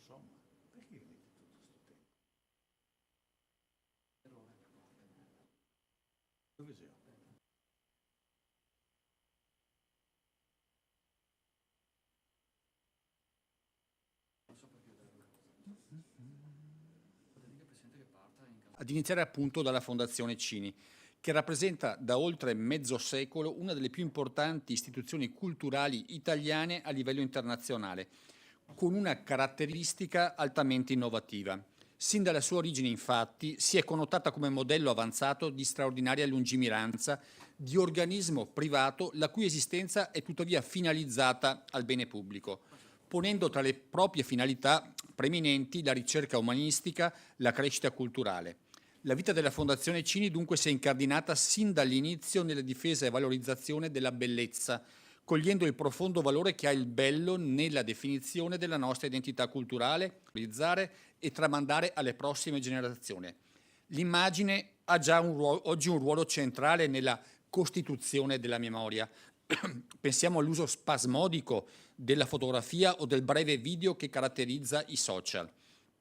insomma, perché vi metti tutto questo tempo? Dove sei? Ad iniziare appunto dalla Fondazione Cini, che rappresenta da oltre mezzo secolo una delle più importanti istituzioni culturali italiane a livello internazionale, con una caratteristica altamente innovativa. Sin dalla sua origine, infatti, si è connotata come modello avanzato di straordinaria lungimiranza di organismo privato la cui esistenza è tuttavia finalizzata al bene pubblico, ponendo tra le proprie finalità preminenti la ricerca umanistica, la crescita culturale. La vita della Fondazione Cini dunque si è incardinata sin dall'inizio nella difesa e valorizzazione della bellezza, cogliendo il profondo valore che ha il bello nella definizione della nostra identità culturale, realizzare e tramandare alle prossime generazioni. L'immagine ha già oggi un ruolo centrale nella costituzione della memoria. Pensiamo all'uso spasmodico della fotografia o del breve video che caratterizza i social.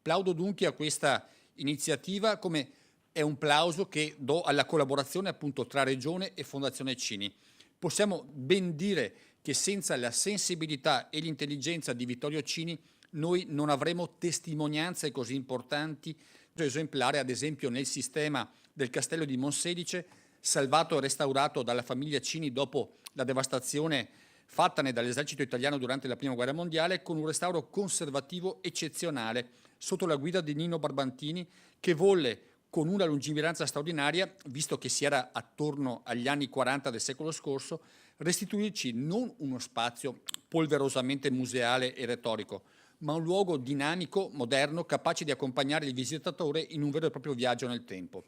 Plaudo dunque a questa iniziativa, come è un plauso che do alla collaborazione appunto tra Regione e Fondazione Cini. Possiamo ben dire che senza la sensibilità e l'intelligenza di Vittorio Cini noi non avremo testimonianze così importanti, esemplare ad esempio nel sistema del Castello di Monselice, salvato e restaurato dalla famiglia Cini dopo la devastazione fattane dall'esercito italiano durante la Prima Guerra Mondiale, con un restauro conservativo eccezionale sotto la guida di Nino Barbantini, che volle con una lungimiranza straordinaria, visto che si era attorno agli anni 40 del secolo scorso, restituirci non uno spazio polverosamente museale e retorico, ma un luogo dinamico, moderno, capace di accompagnare il visitatore in un vero e proprio viaggio nel tempo.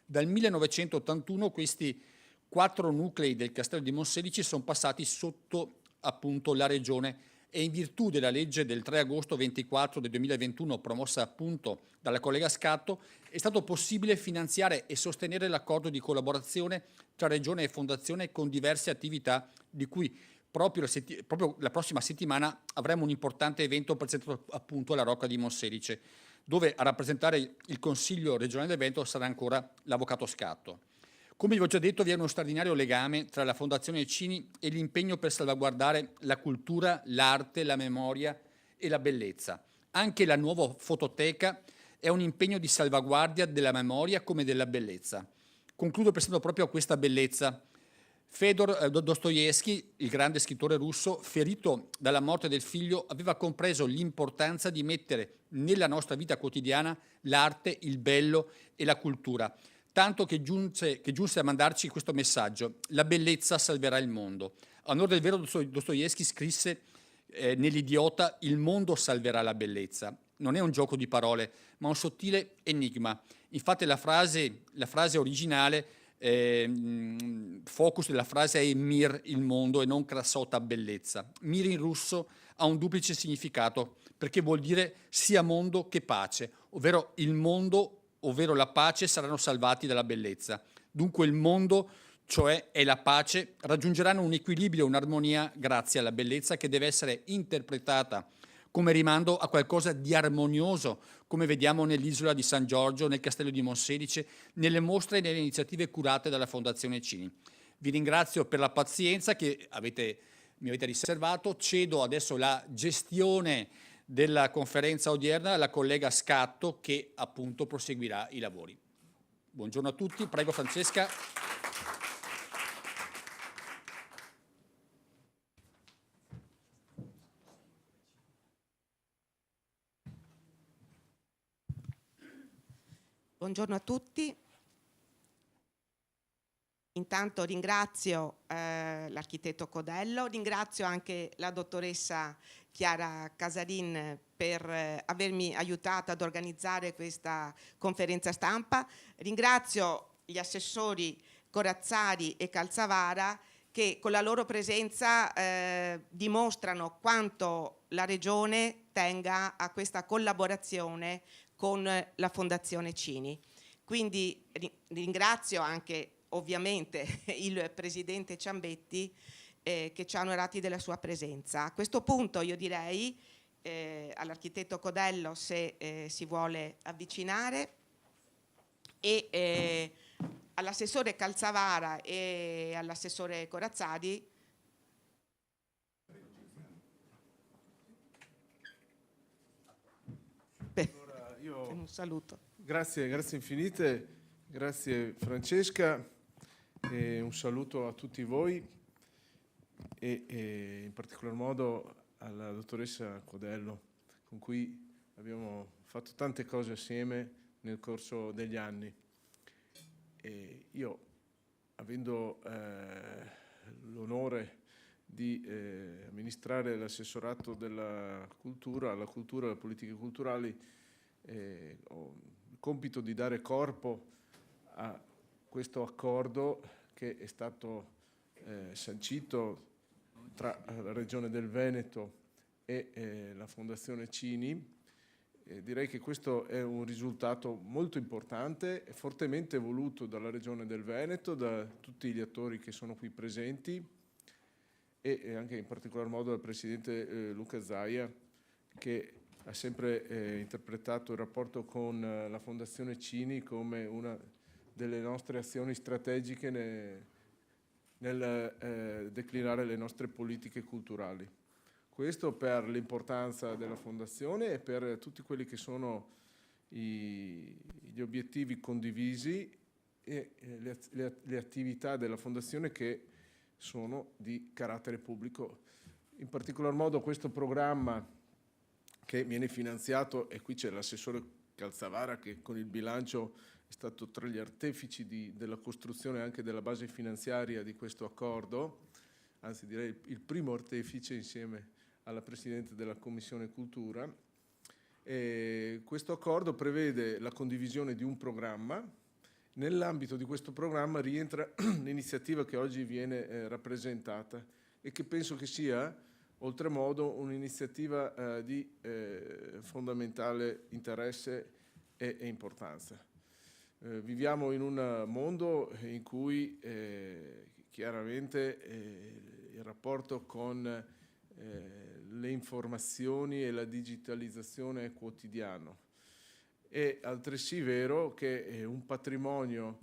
Dal 1981 questi 4 nuclei del Castello di Monselice sono passati sotto appunto la Regione, e in virtù della legge del 3 agosto 24 del 2021 promossa appunto dalla collega Scatto è stato possibile finanziare e sostenere l'accordo di collaborazione tra Regione e Fondazione con diverse attività, di cui proprio la prossima settimana avremo un importante evento presentato appunto alla Rocca di Monselice, dove a rappresentare il Consiglio regionale dell'evento sarà ancora l'Avvocato Scatto. Come vi ho già detto, vi è uno straordinario legame tra la Fondazione Cini e l'impegno per salvaguardare la cultura, l'arte, la memoria e la bellezza. Anche la nuova fototeca è un impegno di salvaguardia della memoria come della bellezza. Concludo pensando proprio a questa bellezza. Fedor Dostoevskij, il grande scrittore russo, ferito dalla morte del figlio, aveva compreso l'importanza di mettere nella nostra vita quotidiana l'arte, il bello e la cultura, tanto che giunse a mandarci questo messaggio: la bellezza salverà il mondo. A onore del vero, Dostoevskij scrisse nell'Idiota: il mondo salverà la bellezza. Non è un gioco di parole, ma un sottile enigma. Infatti la frase originale, focus della frase è mir, il mondo, e non krasota, bellezza. Mir in russo ha un duplice significato, perché vuol dire sia mondo che pace, ovvero il mondo, ovvero la pace, saranno salvati dalla bellezza. Dunque il mondo, cioè è la pace, raggiungeranno un equilibrio, un'armonia grazie alla bellezza, che deve essere interpretata come rimando a qualcosa di armonioso, come vediamo nell'isola di San Giorgio, nel Castello di Monselice, nelle mostre e nelle iniziative curate dalla Fondazione Cini. Vi ringrazio per la pazienza che mi avete riservato. Cedo adesso la gestione della conferenza odierna alla collega Scatto, che appunto proseguirà i lavori. Buongiorno a tutti, prego Francesca. Buongiorno a tutti. Intanto ringrazio l'architetto Codello, ringrazio anche la dottoressa Chiara Casarin per avermi aiutato ad organizzare questa conferenza stampa. Ringrazio gli assessori Corazzari e Calzavara, che con la loro presenza dimostrano quanto la Regione tenga a questa collaborazione con la Fondazione Cini. Quindi ringrazio anche ovviamente il Presidente Ciambetti che ci ha onorati della sua presenza. A questo punto io direi all'architetto Codello se si vuole avvicinare, e all'assessore Calzavara e all'assessore Corazzari. Allora, Un saluto. Grazie infinite, grazie Francesca, e un saluto a tutti voi e in particolar modo alla dottoressa Codello, con cui abbiamo fatto tante cose assieme nel corso degli anni. E io, avendo l'onore di amministrare l'assessorato della cultura, alla cultura e alle politiche culturali, ho il compito di dare corpo a questo accordo che è stato sancito tra la Regione del Veneto e la Fondazione Cini. Direi che questo è un risultato molto importante, fortemente voluto dalla Regione del Veneto, da tutti gli attori che sono qui presenti e anche in particolar modo dal Presidente Luca Zaia, che ha sempre interpretato il rapporto con la Fondazione Cini come una delle nostre azioni strategiche nel declinare le nostre politiche culturali. Questo per l'importanza della Fondazione e per tutti quelli che sono gli obiettivi condivisi e le attività della Fondazione che sono di carattere pubblico. In particolar modo questo programma che viene finanziato, e qui c'è l'assessore Calzavara che con il bilancio è stato tra gli artefici della costruzione anche della base finanziaria di questo accordo, anzi direi il primo artefice insieme alla Presidente della Commissione Cultura. Questo accordo prevede la condivisione di un programma. Nell'ambito di questo programma rientra l'iniziativa che oggi viene rappresentata e che penso che sia, oltremodo, un'iniziativa di fondamentale interesse e importanza. Viviamo in un mondo in cui chiaramente il rapporto con le informazioni e la digitalizzazione è quotidiano. È altresì vero che un patrimonio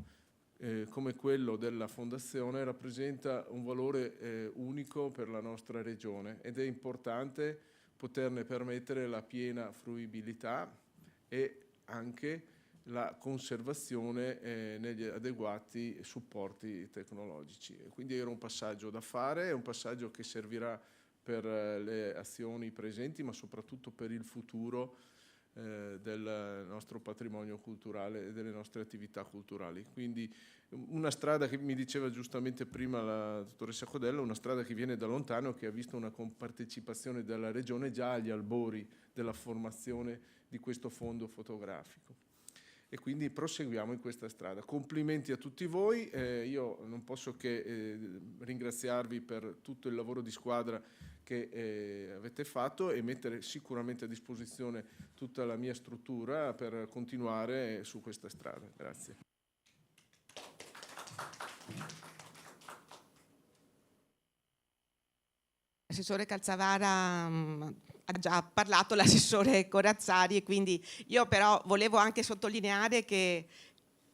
come quello della Fondazione rappresenta un valore unico per la nostra regione ed è importante poterne permettere la piena fruibilità e anche la conservazione negli adeguati supporti tecnologici. Quindi era un passaggio da fare, è un passaggio che servirà per le azioni presenti, ma soprattutto per il futuro del nostro patrimonio culturale e delle nostre attività culturali. Quindi una strada che mi diceva giustamente prima la dottoressa Codello, una strada che viene da lontano, che ha visto una compartecipazione della Regione già agli albori della formazione di questo fondo fotografico. E quindi proseguiamo in questa strada. Complimenti a tutti voi, io non posso che ringraziarvi per tutto il lavoro di squadra che avete fatto e mettere sicuramente a disposizione tutta la mia struttura per continuare su questa strada. Grazie. L'assessore Calzavara ha già parlato, l'assessore Corazzari, e quindi io però volevo anche sottolineare che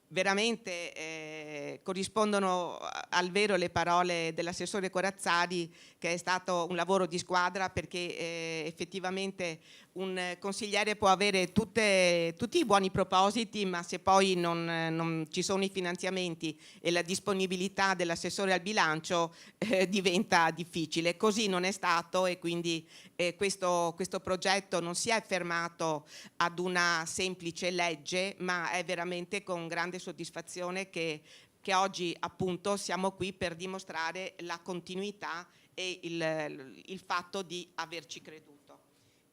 veramente corrispondono al vero le parole dell'assessore Corazzari, che è stato un lavoro di squadra, perché effettivamente un consigliere può avere tutti i buoni propositi, ma se poi non ci sono i finanziamenti e la disponibilità dell'assessore al bilancio diventa difficile. Così non è stato, e quindi questo progetto non si è fermato ad una semplice legge, ma è veramente con grande soddisfazione che oggi appunto siamo qui per dimostrare la continuità e il fatto di averci creduto.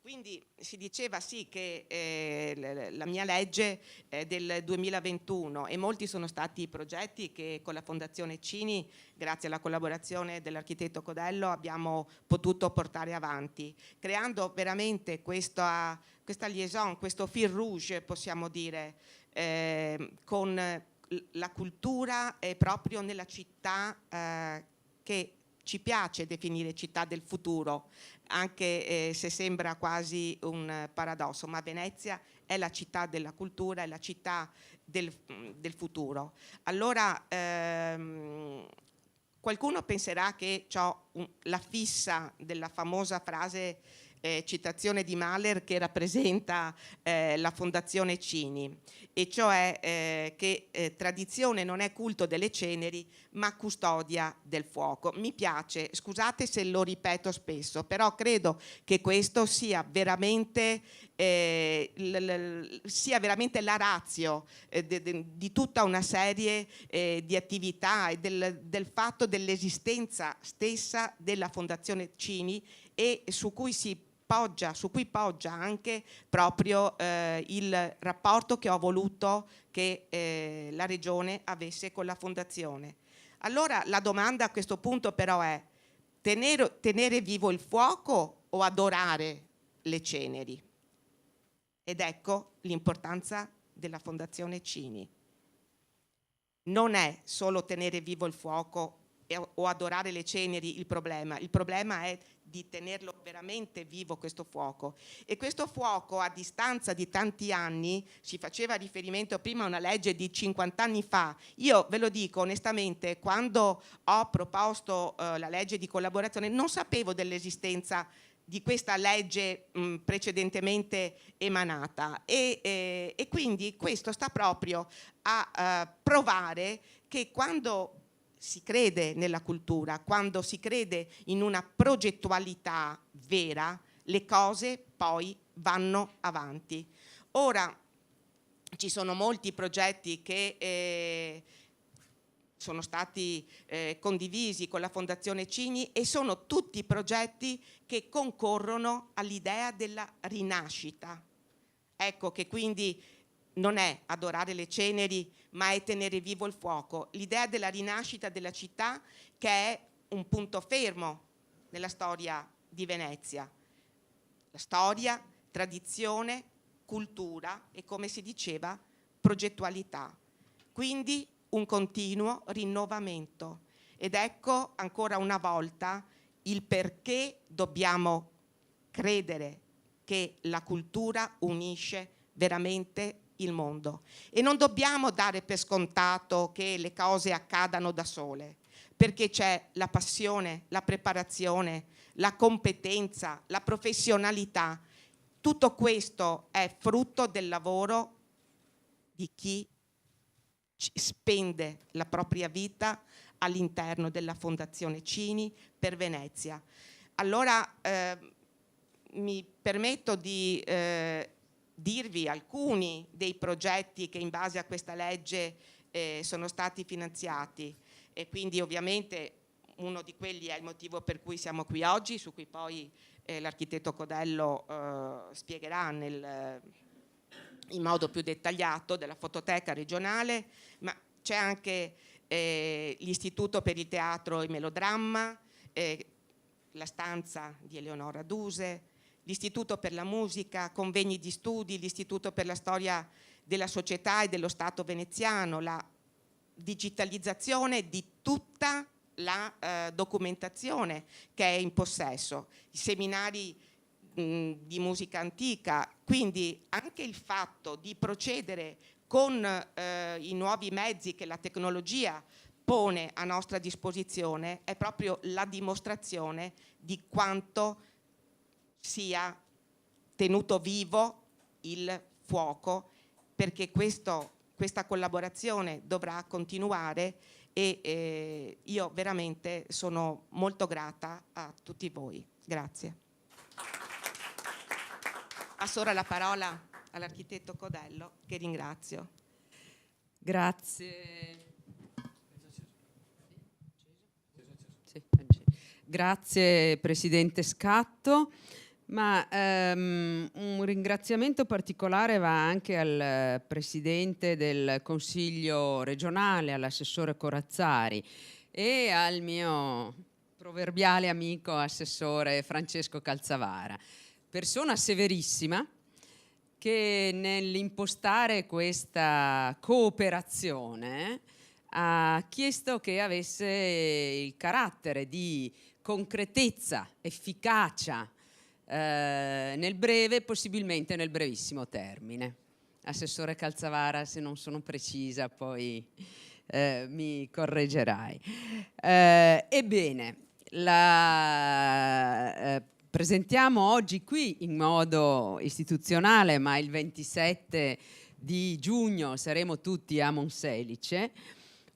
Quindi si diceva sì che la mia legge è del 2021 e molti sono stati i progetti che con la Fondazione Cini, grazie alla collaborazione dell'architetto Codello, abbiamo potuto portare avanti, creando veramente questa liaison, questo fil rouge, possiamo dire, con la cultura proprio nella città che ci piace definire città del futuro, anche se sembra quasi un paradosso, ma Venezia è la città della cultura, è la città del futuro. Allora, qualcuno penserà che ho la fissa della famosa frase, citazione di Mahler, che rappresenta la Fondazione Cini, e cioè che tradizione non è culto delle ceneri ma custodia del fuoco. Mi piace, scusate se lo ripeto spesso, però credo che questo sia veramente la ratio di tutta una serie di attività e del fatto dell'esistenza stessa della Fondazione Cini, e su cui poggia anche proprio il rapporto che ho voluto che la Regione avesse con la Fondazione. Allora la domanda a questo punto però è: tenere vivo il fuoco o adorare le ceneri? Ed ecco l'importanza della Fondazione Cini. Non è solo tenere vivo il fuoco o adorare le ceneri il problema è di tenerlo veramente vivo questo fuoco. E questo fuoco, a distanza di tanti anni, si faceva riferimento prima a una legge di 50 anni fa. Io ve lo dico onestamente, quando ho proposto la legge di collaborazione non sapevo dell'esistenza di questa legge precedentemente emanata, e quindi questo sta proprio a provare che quando si crede nella cultura, quando si crede in una progettualità vera, le cose poi vanno avanti. Ora ci sono molti progetti che sono stati condivisi con la Fondazione Cini, e sono tutti progetti che concorrono all'idea della rinascita. Ecco che quindi non è adorare le ceneri, ma è tenere vivo il fuoco. L'idea della rinascita della città, che è un punto fermo nella storia di Venezia. La storia, tradizione, cultura e, come si diceva, progettualità. Quindi un continuo rinnovamento. Ed ecco ancora una volta il perché dobbiamo credere che la cultura unisce veramente il mondo, e non dobbiamo dare per scontato che le cose accadano da sole, perché c'è la passione, la preparazione, la competenza, la professionalità. Tutto questo è frutto del lavoro di chi spende la propria vita all'interno della Fondazione Cini per Venezia. Allora mi permetto di dirvi alcuni dei progetti che in base a questa legge sono stati finanziati, e quindi ovviamente uno di quelli è il motivo per cui siamo qui oggi, su cui poi l'architetto Codello spiegherà in modo più dettagliato, della fototeca regionale, ma c'è anche l'Istituto per il Teatro e il Melodramma, la stanza di Eleonora Duse, l'Istituto per la Musica, convegni di studi, l'Istituto per la Storia della Società e dello Stato veneziano, la digitalizzazione di tutta la documentazione che è in possesso, i seminari di musica antica. Quindi anche il fatto di procedere con i nuovi mezzi che la tecnologia pone a nostra disposizione è proprio la dimostrazione di quanto sia tenuto vivo il fuoco, perché questa collaborazione dovrà continuare, e io veramente sono molto grata a tutti voi. Grazie. Passo ora la parola all'architetto Codello, che ringrazio. Grazie. Grazie Presidente Scatto, ma un ringraziamento particolare va anche al Presidente del Consiglio regionale, all'assessore Corazzari, e al mio proverbiale amico assessore Francesco Calzavara, persona severissima che nell'impostare questa cooperazione ha chiesto che avesse il carattere di concretezza, efficacia nel breve, possibilmente nel brevissimo termine. Assessore Calzavara, se non sono precisa poi mi correggerai. Ebbene, presentiamo oggi qui in modo istituzionale, ma il 27 di giugno saremo tutti a Monselice,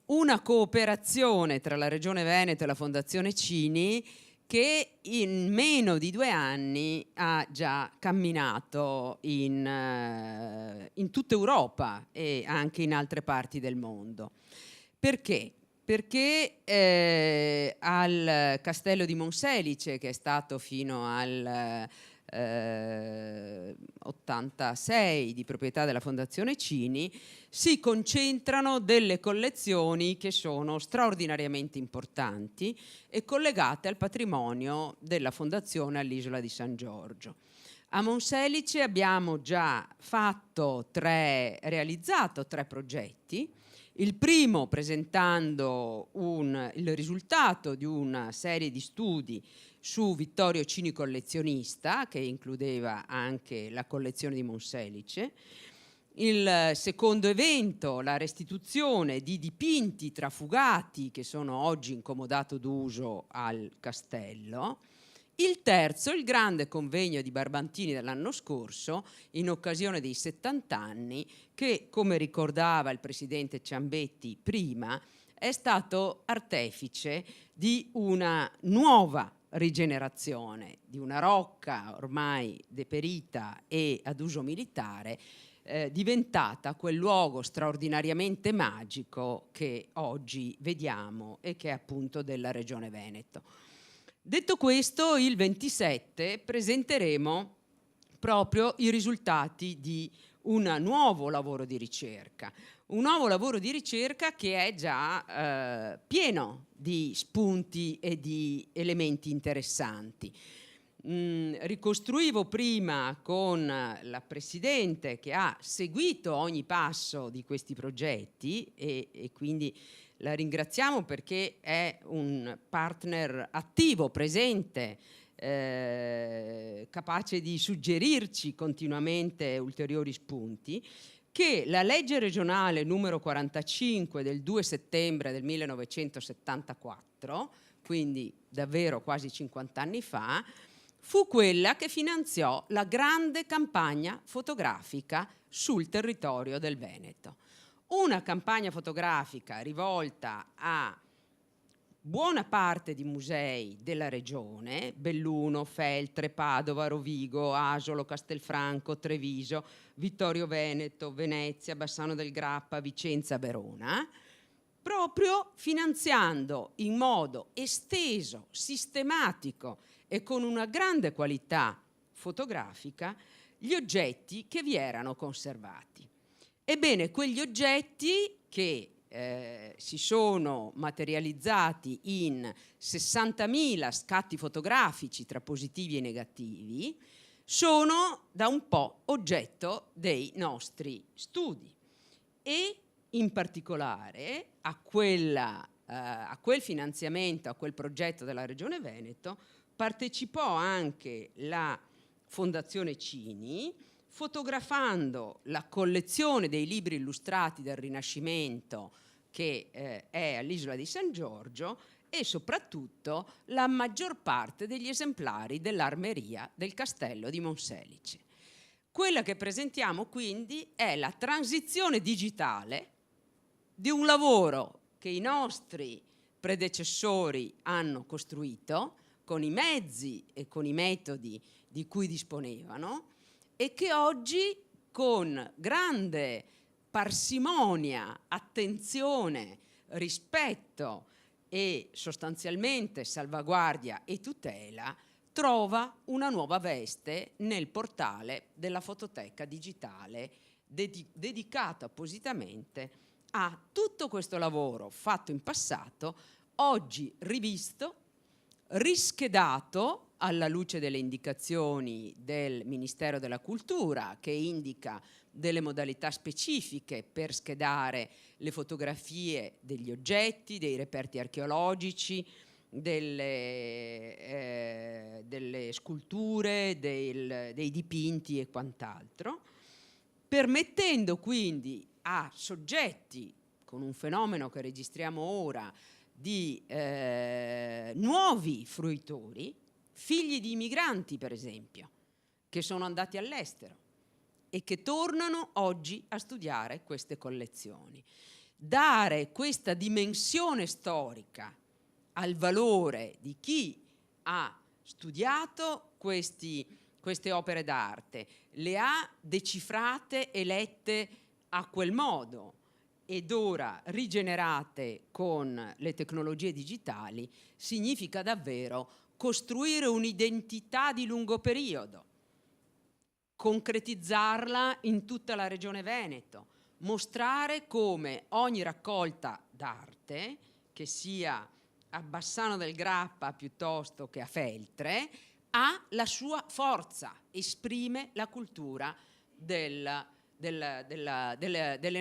una cooperazione tra la Regione Veneto e la Fondazione Cini che in meno di 2 anni ha già camminato in tutta Europa e anche in altre parti del mondo. Perché? Perché al Castello di Monselice, che è stato fino al 86 di proprietà della Fondazione Cini, si concentrano delle collezioni che sono straordinariamente importanti e collegate al patrimonio della Fondazione all'Isola di San Giorgio. A Monselice abbiamo già realizzato 3 progetti. Il primo presentando il risultato di una serie di studi su Vittorio Cini collezionista, che includeva anche la collezione di Monselice. Il secondo evento, la restituzione di dipinti trafugati che sono oggi in comodato d'uso al castello. Il terzo, il grande convegno di Barbantini dell'anno scorso, in occasione dei 70 anni, che, come ricordava il presidente Ciambetti prima, è stato artefice di una nuova rigenerazione, di una rocca ormai deperita e ad uso militare, diventata quel luogo straordinariamente magico che oggi vediamo e che è appunto della Regione Veneto. Detto questo, il 27 presenteremo proprio i risultati di un nuovo lavoro di ricerca. Un nuovo lavoro di ricerca che è già pieno di spunti e di elementi interessanti. Ricostruivo prima con la Presidente che ha seguito ogni passo di questi progetti e quindi la ringraziamo perché è un partner attivo, presente, capace di suggerirci continuamente ulteriori spunti, che la legge regionale numero 45 del 2 settembre del 1974, quindi davvero quasi 50 anni fa, fu quella che finanziò la grande campagna fotografica sul territorio del Veneto. Una campagna fotografica rivolta a buona parte di musei della regione, Belluno, Feltre, Padova, Rovigo, Asolo, Castelfranco, Treviso, Vittorio Veneto, Venezia, Bassano del Grappa, Vicenza, Verona, proprio finanziando in modo esteso, sistematico e con una grande qualità fotografica gli oggetti che vi erano conservati. Ebbene, quegli oggetti che si sono materializzati in 60.000 scatti fotografici tra positivi e negativi sono da un po' oggetto dei nostri studi e in particolare a quel finanziamento, a quel progetto della Regione Veneto partecipò anche la Fondazione Cini, fotografando la collezione dei libri illustrati del Rinascimento che è all'Isola di San Giorgio e soprattutto la maggior parte degli esemplari dell'armeria del Castello di Monselice. Quella che presentiamo quindi è la transizione digitale di un lavoro che i nostri predecessori hanno costruito con i mezzi e con i metodi di cui disponevano e che oggi con grande parsimonia, attenzione, rispetto e sostanzialmente salvaguardia e tutela trova una nuova veste nel portale della fototeca digitale dedicato appositamente a tutto questo lavoro fatto in passato, oggi rivisto, rischedato alla luce delle indicazioni del Ministero della Cultura, che indica delle modalità specifiche per schedare le fotografie degli oggetti, dei reperti archeologici, delle sculture, dei dipinti e quant'altro, permettendo quindi a soggetti con un fenomeno che registriamo ora di nuovi fruitori, figli di immigranti per esempio, che sono andati all'estero e che tornano oggi a studiare queste collezioni. Dare questa dimensione storica al valore di chi ha studiato queste opere d'arte, le ha decifrate e lette a quel modo ed ora rigenerate con le tecnologie digitali, significa davvero costruire un'identità di lungo periodo, concretizzarla in tutta la regione Veneto, mostrare come ogni raccolta d'arte, che sia a Bassano del Grappa piuttosto che a Feltre, ha la sua forza, esprime la cultura delle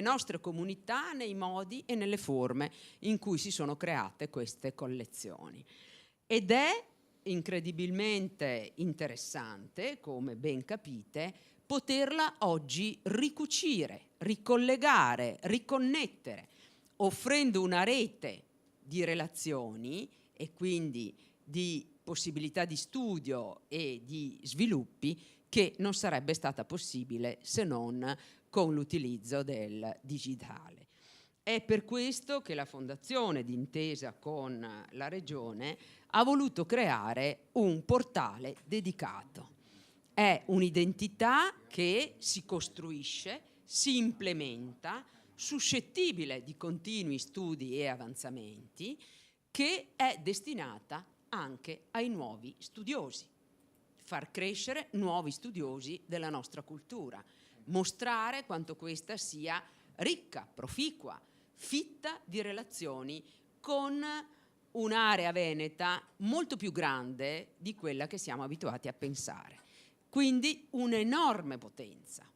nostre comunità nei modi e nelle forme in cui si sono create queste collezioni. Ed è incredibilmente interessante, come ben capite, poterla oggi ricucire, ricollegare, riconnettere, offrendo una rete di relazioni e quindi di possibilità di studio e di sviluppi che non sarebbe stata possibile se non con l'utilizzo del digitale. È per questo che la Fondazione, d'intesa con la Regione, ha voluto creare un portale dedicato. È un'identità che si costruisce, si implementa, suscettibile di continui studi e avanzamenti, che è destinata anche ai nuovi studiosi. Far crescere nuovi studiosi della nostra cultura, mostrare quanto questa sia ricca, proficua, fitta di relazioni con un'area veneta molto più grande di quella che siamo abituati a pensare. Quindi un'enorme potenza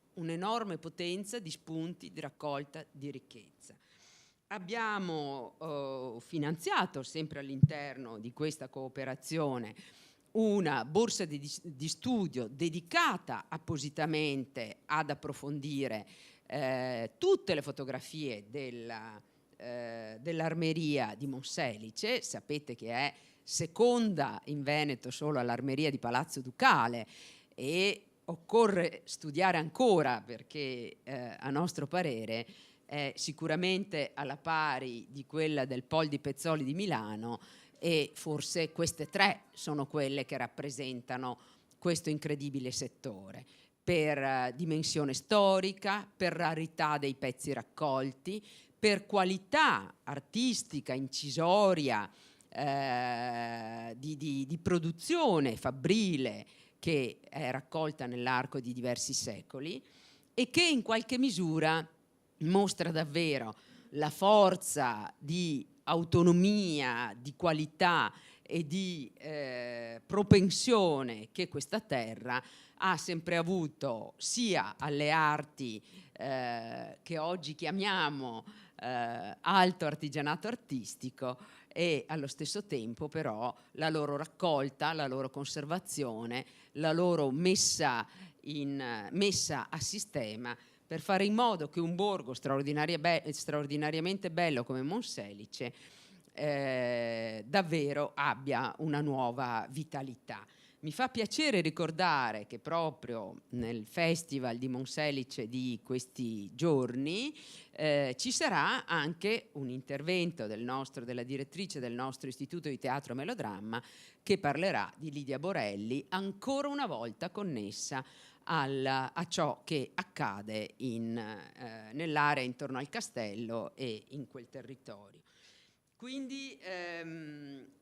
di spunti, di raccolta, di ricchezza. Abbiamo finanziato, sempre all'interno di questa cooperazione, una borsa di studio dedicata appositamente ad approfondire tutte le fotografie dell'Armeria di Monselice. Sapete che è seconda in Veneto solo all'Armeria di Palazzo Ducale e occorre studiare ancora perché a nostro parere è sicuramente alla pari di quella del Pol di Pezzoli di Milano, e forse queste tre sono quelle che rappresentano questo incredibile settore per dimensione storica, per rarità dei pezzi raccolti, per qualità artistica, incisoria, di produzione fabbrile che è raccolta nell'arco di diversi secoli e che in qualche misura mostra davvero la forza di autonomia, di qualità e di propensione che questa terra ha sempre avuto sia alle arti che oggi chiamiamo alto artigianato artistico, e allo stesso tempo però la loro raccolta, la loro conservazione, la loro messa a sistema per fare in modo che un borgo straordinariamente bello come Monselice davvero abbia una nuova vitalità. Mi fa piacere ricordare che proprio nel Festival di Monselice di questi giorni ci sarà anche un intervento della direttrice del nostro Istituto di Teatro e Melodramma, che parlerà di Lidia Borelli, ancora una volta connessa a ciò che accade nell'area intorno al castello e in quel territorio. Quindi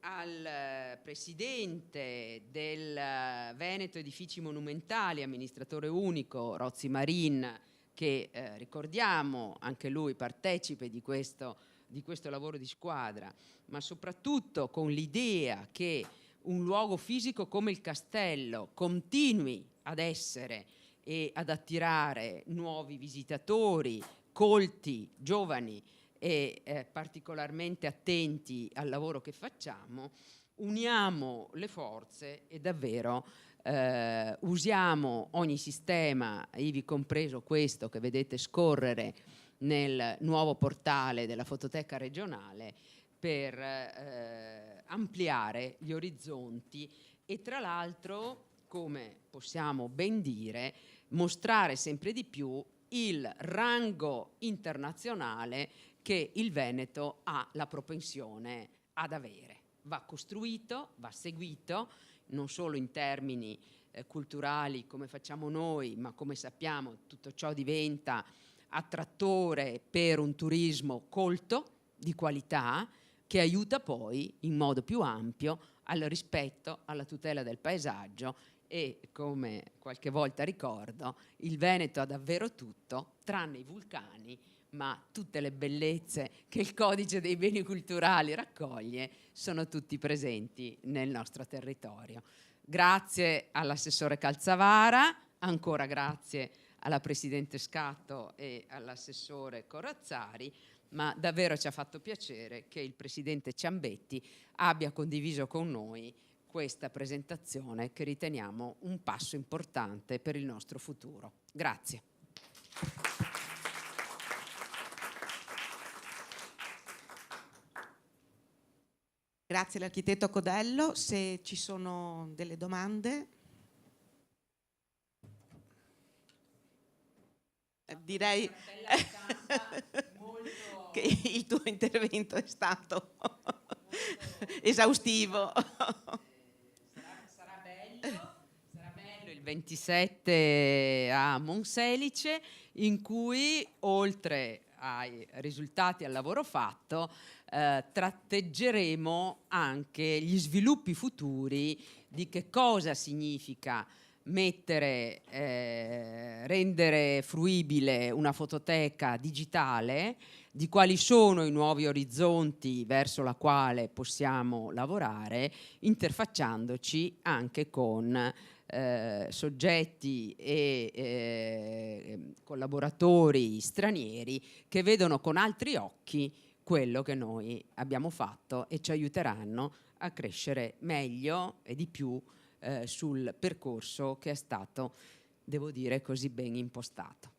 al presidente del Veneto Edifici Monumentali, amministratore unico, Rozzi Marin, che ricordiamo anche lui partecipe di questo lavoro di squadra, ma soprattutto con l'idea che un luogo fisico come il castello continui ad essere e ad attirare nuovi visitatori, colti, giovani e particolarmente attenti al lavoro che facciamo, uniamo le forze e davvero usiamo ogni sistema, ivi compreso questo che vedete scorrere nel nuovo portale della Fototeca regionale, per ampliare gli orizzonti e tra l'altro, come possiamo ben dire, mostrare sempre di più il rango internazionale che il Veneto ha la propensione ad avere. Va costruito, va seguito, non solo in termini culturali come facciamo noi, ma come sappiamo tutto ciò diventa attrattore per un turismo colto, di qualità, che aiuta poi in modo più ampio al rispetto, alla tutela del paesaggio e, come qualche volta ricordo, il Veneto ha davvero tutto, tranne i vulcani, ma tutte le bellezze che il Codice dei beni culturali raccoglie sono tutti presenti nel nostro territorio. Grazie all'assessore Calzavara, ancora grazie alla Presidente Scatto e all'assessore Corazzari, ma davvero ci ha fatto piacere che il Presidente Ciambetti abbia condiviso con noi questa presentazione che riteniamo un passo importante per il nostro futuro. Grazie. Grazie all'architetto Codello. Se ci sono delle domande. Direi che il tuo intervento è stato esaustivo. Sarà bello il 27 a Monselice, in cui oltre ai risultati al lavoro fatto tratteggeremo anche gli sviluppi futuri di che cosa significa rendere fruibile una fototeca digitale, di quali sono i nuovi orizzonti verso la quale possiamo lavorare, interfacciandoci anche con soggetti e collaboratori stranieri che vedono con altri occhi quello che noi abbiamo fatto e ci aiuteranno a crescere meglio e di più sul percorso che è stato, devo dire, così ben impostato.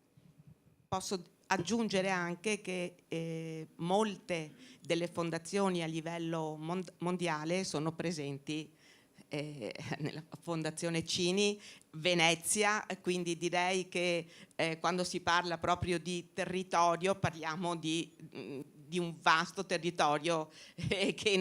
Posso aggiungere anche che molte delle fondazioni a livello mondiale sono presenti nella Fondazione Cini, Venezia, quindi direi che quando si parla proprio di territorio parliamo di un vasto territorio che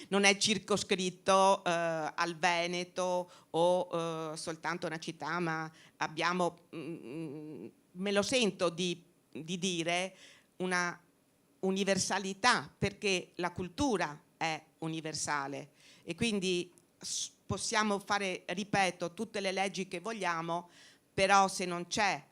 non è circoscritto al Veneto o soltanto una città, ma abbiamo, me lo sento di dire, una universalità, perché la cultura è universale e quindi possiamo fare, ripeto, tutte le leggi che vogliamo, però se non c'è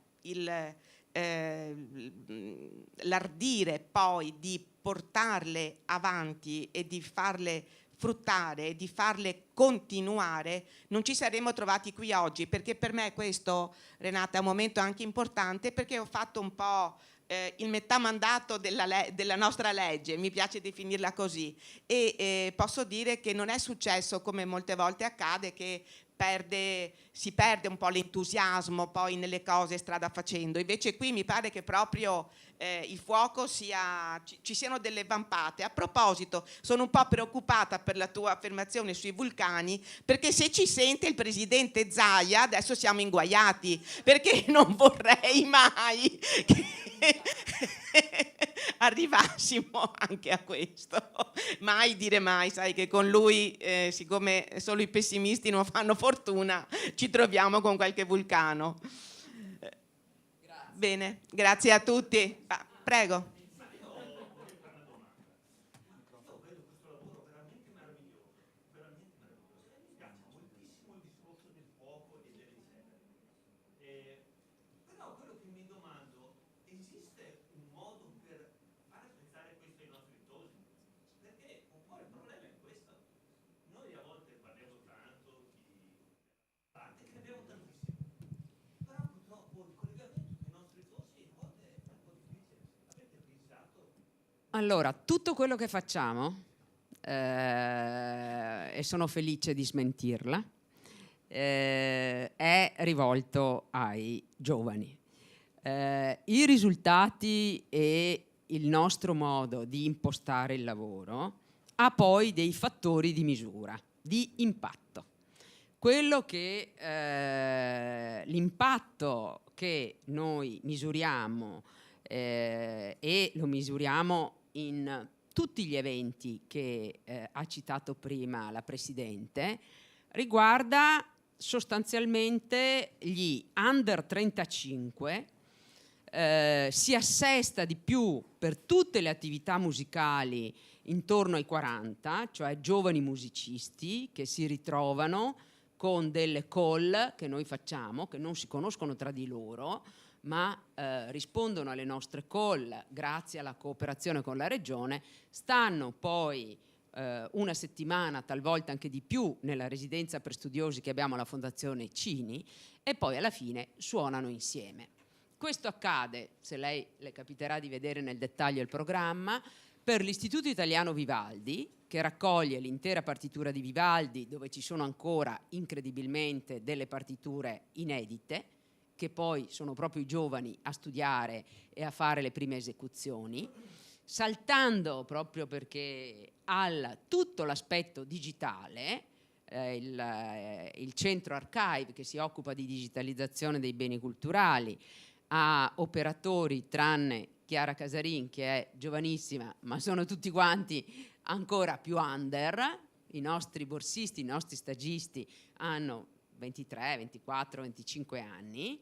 l'ardire poi di portarle avanti e di farle fruttare e di farle continuare, non ci saremmo trovati qui oggi, perché per me questo, Renata, è un momento anche importante, perché ho fatto un po' il metà mandato della nostra legge, mi piace definirla così, e posso dire che non è successo, come molte volte accade, che si perde un po' l'entusiasmo poi nelle cose strada facendo. Invece qui mi pare che proprio il fuoco ci siano delle vampate. A proposito, sono un po' preoccupata per la tua affermazione sui vulcani, perché se ci sente il presidente Zaia adesso siamo inguaiati, perché non vorrei mai che arrivassimo anche a questo. Mai dire mai, sai che con lui, siccome solo i pessimisti non fanno fortuna, ci troviamo con qualche vulcano. Bene, grazie a tutti. Prego. Allora, tutto quello che facciamo, e sono felice di smentirla, è rivolto ai giovani. I risultati e il nostro modo di impostare il lavoro ha poi dei fattori di misura, di impatto. L'impatto che noi misuriamo, e lo misuriamo in tutti gli eventi che ha citato prima la Presidente, riguarda sostanzialmente gli under 35, si assesta di più per tutte le attività musicali intorno ai 40, cioè giovani musicisti che si ritrovano con delle call che noi facciamo, che non si conoscono tra di loro, ma rispondono alle nostre call grazie alla cooperazione con la Regione, stanno poi una settimana, talvolta anche di più, nella residenza per studiosi che abbiamo alla Fondazione Cini e poi alla fine suonano insieme. Questo accade, se lei le capiterà di vedere nel dettaglio il programma, per l'Istituto Italiano Vivaldi, che raccoglie l'intera partitura di Vivaldi, dove ci sono ancora incredibilmente delle partiture inedite, che poi sono proprio i giovani a studiare e a fare le prime esecuzioni, saltando proprio perché tutto l'aspetto digitale, il centro Archive che si occupa di digitalizzazione dei beni culturali, a operatori tranne Chiara Casarin che è giovanissima, ma sono tutti quanti ancora più under, i nostri borsisti, i nostri stagisti hanno 23, 24, 25 anni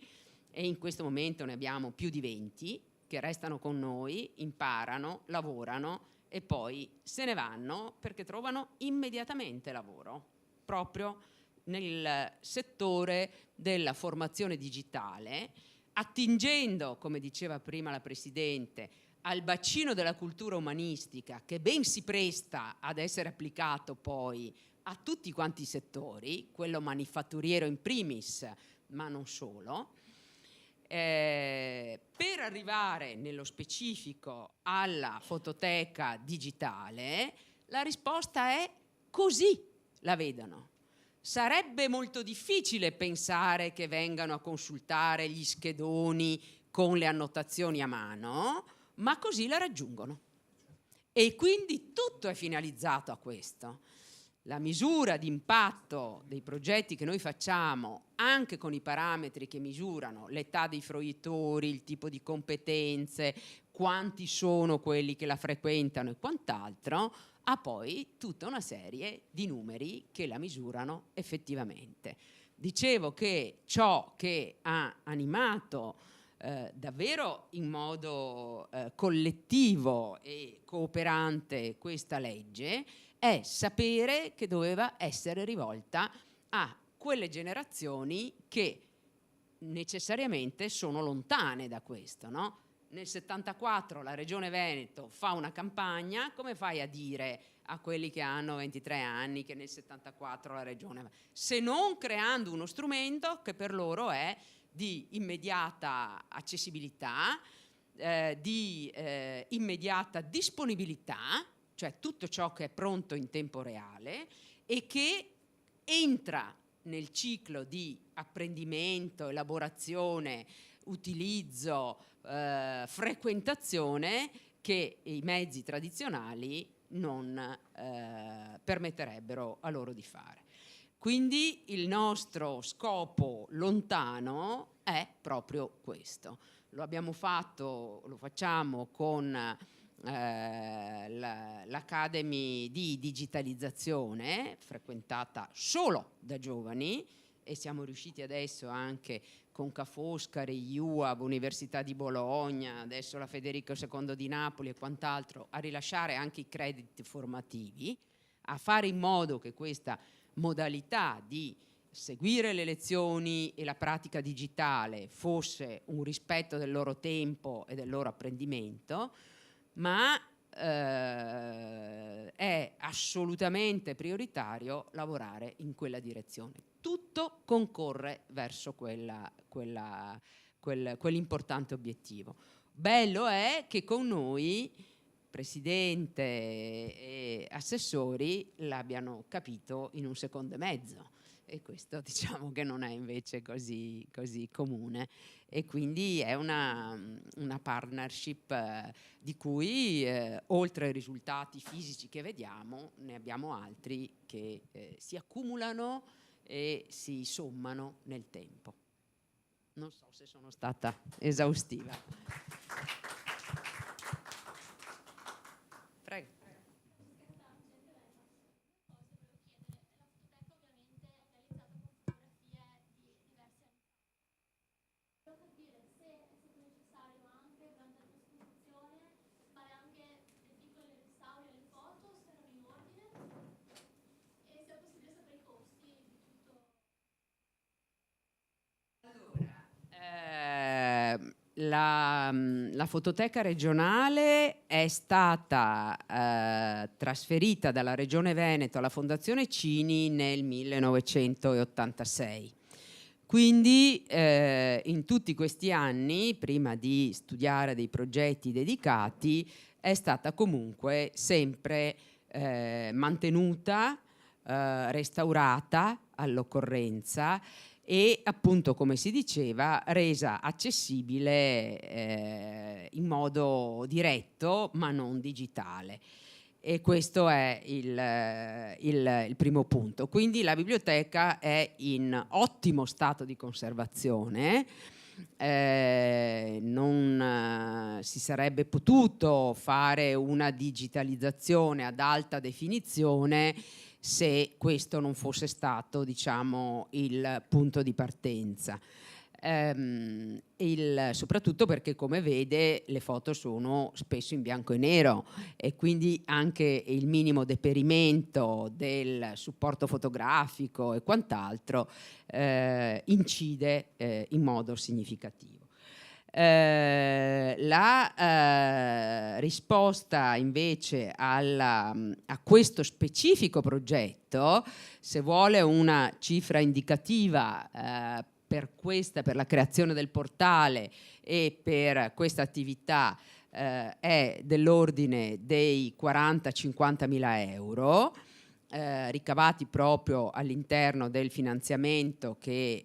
e in questo momento ne abbiamo più di 20 che restano con noi, imparano, lavorano e poi se ne vanno perché trovano immediatamente lavoro proprio nel settore della formazione digitale, attingendo, come diceva prima la Presidente, al bacino della cultura umanistica che ben si presta ad essere applicato poi a tutti quanti i settori, quello manifatturiero in primis, ma non solo. Per arrivare nello specifico alla fototeca digitale, la risposta è così la vedono. Sarebbe molto difficile pensare che vengano a consultare gli schedoni con le annotazioni a mano, ma così la raggiungono. E quindi tutto è finalizzato a questo. La misura di impatto dei progetti che noi facciamo, anche con i parametri che misurano l'età dei fruitori, il tipo di competenze, quanti sono quelli che la frequentano e quant'altro, ha poi tutta una serie di numeri che la misurano effettivamente. Dicevo che ciò che ha animato davvero in modo collettivo e cooperante questa legge è sapere che doveva essere rivolta a quelle generazioni che necessariamente sono lontane da questo, no? Nel 74 la Regione Veneto fa una campagna, come fai a dire a quelli che hanno 23 anni che nel 74 la Regione... Se non creando uno strumento che per loro è di immediata accessibilità, di immediata disponibilità, cioè tutto ciò che è pronto in tempo reale e che entra nel ciclo di apprendimento, elaborazione, utilizzo, frequentazione che i mezzi tradizionali non permetterebbero a loro di fare. Quindi il nostro scopo lontano è proprio questo. Lo abbiamo fatto, lo facciamo con l'Academy di digitalizzazione, frequentata solo da giovani, e siamo riusciti adesso anche con Ca' Foscari, IUAB, Università di Bologna, adesso la Federico II di Napoli e quant'altro, a rilasciare anche i crediti formativi, a fare in modo che questa modalità di seguire le lezioni e la pratica digitale fosse un rispetto del loro tempo e del loro apprendimento, ma è assolutamente prioritario lavorare in quella direzione. Tutto concorre verso quell'importante obiettivo. Bello è che con noi presidente e assessori l'abbiano capito in un secondo e mezzo, e questo diciamo che non è invece così comune, e quindi è una partnership di cui oltre ai risultati fisici che vediamo ne abbiamo altri che si accumulano e si sommano nel tempo. Non so se sono stata esaustiva. Prego. La fototeca regionale è stata trasferita dalla Regione Veneto alla Fondazione Cini nel 1986. Quindi in tutti questi anni, prima di studiare dei progetti dedicati, è stata comunque sempre mantenuta, restaurata all'occorrenza e appunto, come si diceva, resa accessibile in modo diretto ma non digitale. E questo è il primo punto. Quindi la biblioteca è in ottimo stato di conservazione. Non si sarebbe potuto fare una digitalizzazione ad alta definizione se questo non fosse stato, diciamo, il punto di partenza. Soprattutto perché, come vede, le foto sono spesso in bianco e nero e quindi anche il minimo deperimento del supporto fotografico e quant'altro incide in modo significativo. La risposta invece a questo specifico progetto, se vuole una cifra indicativa per la creazione del portale e per questa attività, è dell'ordine dei 40-50 mila euro, ricavati proprio all'interno del finanziamento che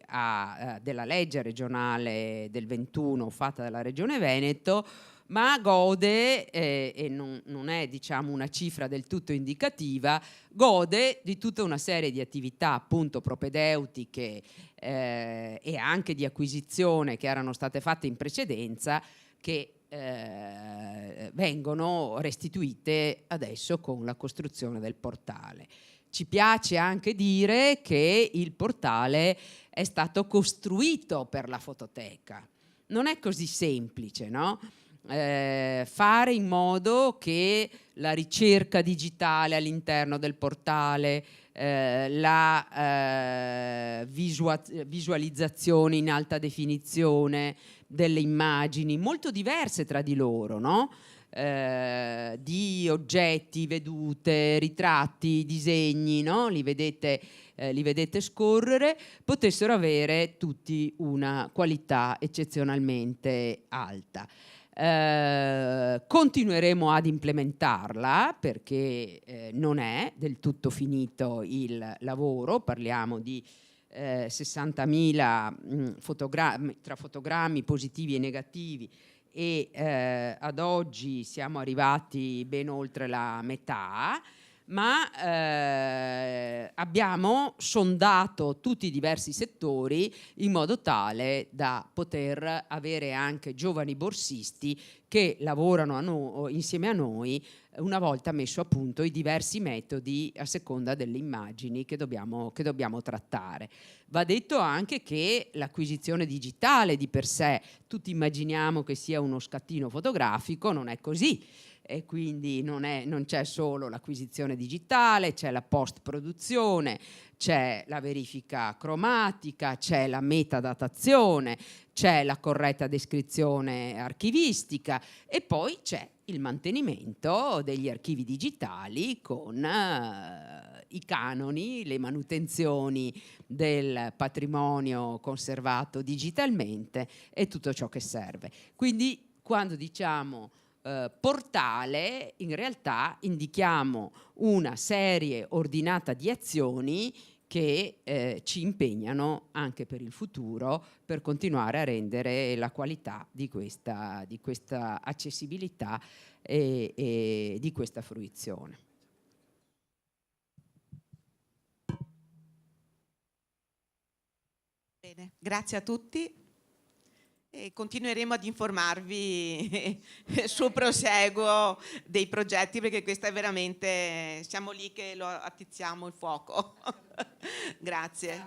della legge regionale del 21 fatta dalla Regione Veneto, ma gode, e non è, diciamo, una cifra del tutto indicativa, gode di tutta una serie di attività appunto propedeutiche e anche di acquisizione che erano state fatte in precedenza, che vengono restituite adesso con la costruzione del portale. Ci piace anche dire che il portale è stato costruito per la fototeca. Non è così semplice, no? Fare in modo che la ricerca digitale all'interno del portale, la visualizzazione in alta definizione delle immagini molto diverse tra di loro, no? Di oggetti, vedute, ritratti, disegni, no? Li vedete scorrere, potessero avere tutti una qualità eccezionalmente alta. Continueremo ad implementarla perché non è del tutto finito il lavoro, parliamo di 60.000 fotogrammi, tra fotogrammi positivi e negativi, e ad oggi siamo arrivati ben oltre la metà, ma abbiamo sondato tutti i diversi settori in modo tale da poter avere anche giovani borsisti che lavorano insieme a noi una volta messo a punto i diversi metodi a seconda delle immagini che dobbiamo trattare. Va detto anche che l'acquisizione digitale di per sé, tutti immaginiamo che sia uno scattino fotografico, non è così. E quindi non c'è solo l'acquisizione digitale, c'è la post-produzione, c'è la verifica cromatica, c'è la metadatazione, c'è la corretta descrizione archivistica e poi c'è il mantenimento degli archivi digitali con i canoni, le manutenzioni del patrimonio conservato digitalmente e tutto ciò che serve. Quindi quando diciamo portale in realtà indichiamo una serie ordinata di azioni che ci impegnano anche per il futuro per continuare a rendere la qualità di questa accessibilità e di questa fruizione. Bene, grazie a tutti e continueremo ad informarvi sul proseguo dei progetti, perché questa è veramente, siamo lì che lo attizziamo il fuoco. Grazie.